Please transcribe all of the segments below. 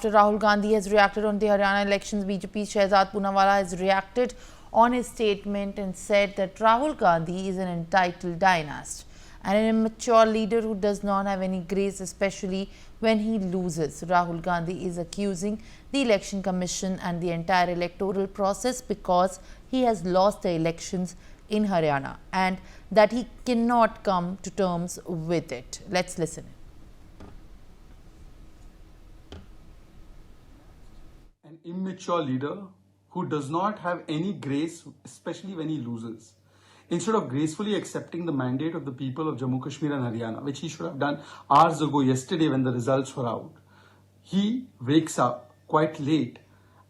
after Rahul Gandhi has reacted on the Haryana elections. BJP Shehzad Poonawalla has reacted on his statement and said that Rahul Gandhi is an entitled dynast and an immature leader who does not have any grace, especially when he loses. Rahul Gandhi is accusing the Election Commission and the entire electoral process because he has lost the elections in Haryana and that he cannot come to terms with it. Let's listen. An immature leader who does not have any grace, especially when he loses. Instead of gracefully accepting the mandate of the people of Jammu Kashmir and Haryana, which he should have done hours ago yesterday when the results were out, he wakes up quite late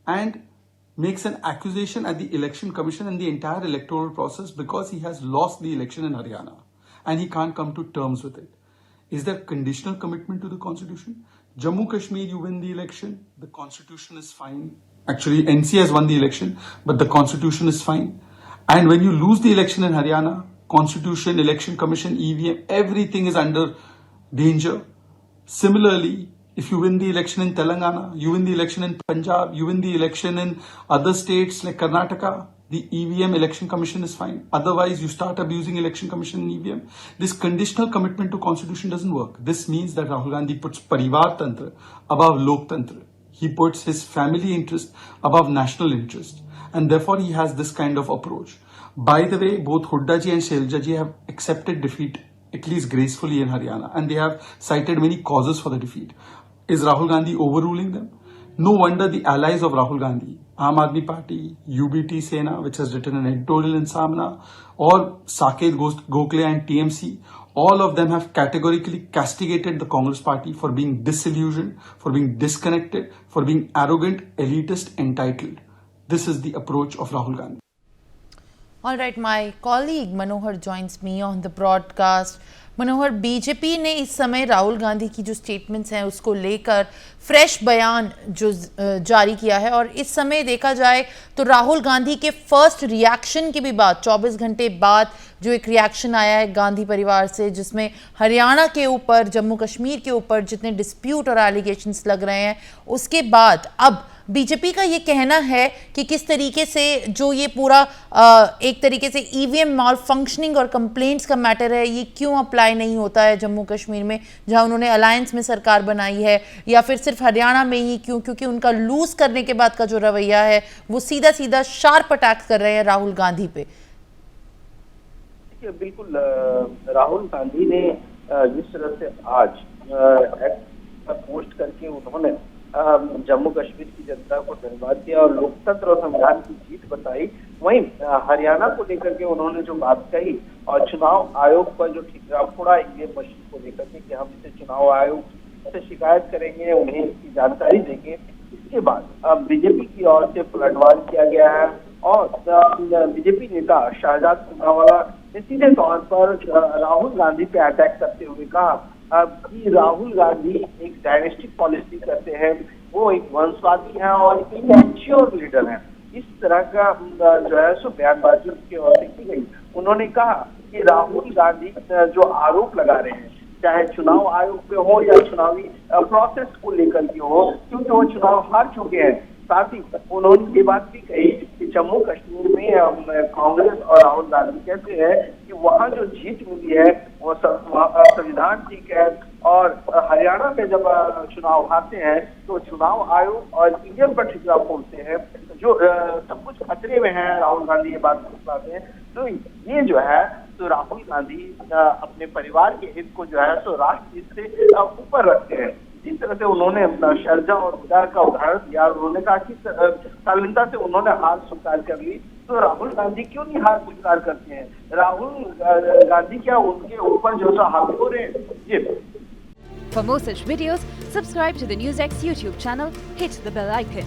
and makes an accusation at the Election Commission and the entire electoral process because he has lost the election in Haryana and he can't come to terms with it. Is there conditional commitment to the constitution? Jammu Kashmir, you win the election, the constitution is fine. Actually, NC has won the election, but the constitution is fine. And when you lose the election in Haryana, constitution, election commission, EVM, everything is under danger. Similarly, if you win the election in Telangana, you win the election in Punjab, you win the election in other states like Karnataka, the EVM election commission is fine. Otherwise, you start abusing election commission and EVM. This conditional commitment to constitution doesn't work. This means that Rahul Gandhi puts Parivar Tantra above Lok Tantra. He puts his family interest above national interest. And therefore, he has this kind of approach. By the way, both Hooda ji and Shelja ji have accepted defeat, at least gracefully in Haryana. And they have cited many causes for the defeat. Is Rahul Gandhi overruling them? No wonder the allies of Rahul Gandhi, Aam Aadmi Party, UBT Sena, which has written an editorial in Samna, or Saket Gokhale and TMC, all of them have categorically castigated the Congress party for being disillusioned, for being disconnected, for being arrogant, elitist, entitled. This is the approach of Rahul Gandhi. All right, my colleague Manohar joins me on the broadcast. Manohar, BJP ने इस समय राहुल गांधी की जो statements हैं उसको लेकर fresh बयान जो जारी किया है और इस समय देखा जाए तो राहुल गांधी के फर्स्ट रिएक्शन के भी बाद 24 घंटे बाद जो एक रिएक्शन आया है गांधी परिवार से, जिसमें हरियाणा के ऊपर, जम्मू कश्मीर के ऊपर जितने डिस्प्यूट और एलिगेशंस लग रहे हैं, उसके बाद अब बीजेपी का ये कहना है कि किस तरीके से जो ये पूरा एक तरीके से ईवीएम माल फंक्शनिंग और कंप्लेंट्स का मैटर है, ये क्यों अप्लाई नहीं होता है जम्मू कश्मीर में जहां उन्होंने अलायंस में सरकार बनाई है, या फिर सिर्फ हरियाणा में ही क्यों? क्योंकि उनका लूज करने के बाद का जो रवैया है वो सीधा सीधा शार्प अटैक कर रहे हैं राहुल गांधी पे। बिल्कुल, राहुल गांधी ने जिस तरह से आज पोस्ट करके उन्होंने जम्मू कश्मीर की जनता को धन्यवाद दिया और लोकतंत्र और संविधान की जीत बताई, वहीं हरियाणा को लेकर के उन्होंने जो बात कही और चुनाव आयोग पर जो ठिकरा फोड़ा ईवीएम मशीन को लेकर के कि हम इसे चुनाव आयोग से शिकायत करेंगे, उन्हें इसकी जानकारी देंगे, इसके बाद बीजेपी की ओर से पलटवार किया गया है और बीजेपी नेता शहजाद पूनावाला ने सीधे तौर पर राहुल गांधी पे अटैक करते हुए कहा कि राहुल गांधी एक डायनेस्टिक पॉलिसी करते हैं, वो एक वंशवादी हैं और इमैच्योर लीडर हैं। इस तरह का जो है सो बयानबाजी उनकी ओर से की गई। उन्होंने कहा कि राहुल गांधी जो आरोप लगा रहे हैं, चाहे चुनाव आयोग पे हो या चुनावी प्रोसेस को लेकर के हो, क्योंकि वो चुनाव हार चुके हैं। साथ ही उन्होंने ये बात भी कही कि जम्मू कश्मीर में कांग्रेस और राहुल गांधी कहते हैं कि वहाँ जो जीत मिली है वो संविधान ठीक है, और हरियाणा में जब चुनाव आते हैं तो चुनाव आयोग और ईवीएम पर ठिकरा फोड़ते हैं, जो सब कुछ खतरे में है। राहुल गांधी ये बात बताते हैं। तो ये जो है तो राहुल गांधी अपने परिवार के हित को जो है तो राष्ट्र हित से ऊपर रखते हैं। जिस तरह से उन्होंने शर्जा और उदार का उदाहरण दिया, उन्होंने कहा कि शालीनता से उन्होंने हार स्वीकार कर ली, तो राहुल गांधी क्यों नहीं हार स्वीकार करते हैं? राहुल गांधी क्या उनके ऊपर जो सा हावी हो रहे हैं? For more such videos, subscribe to the NewsX YouTube channel, hit the bell icon.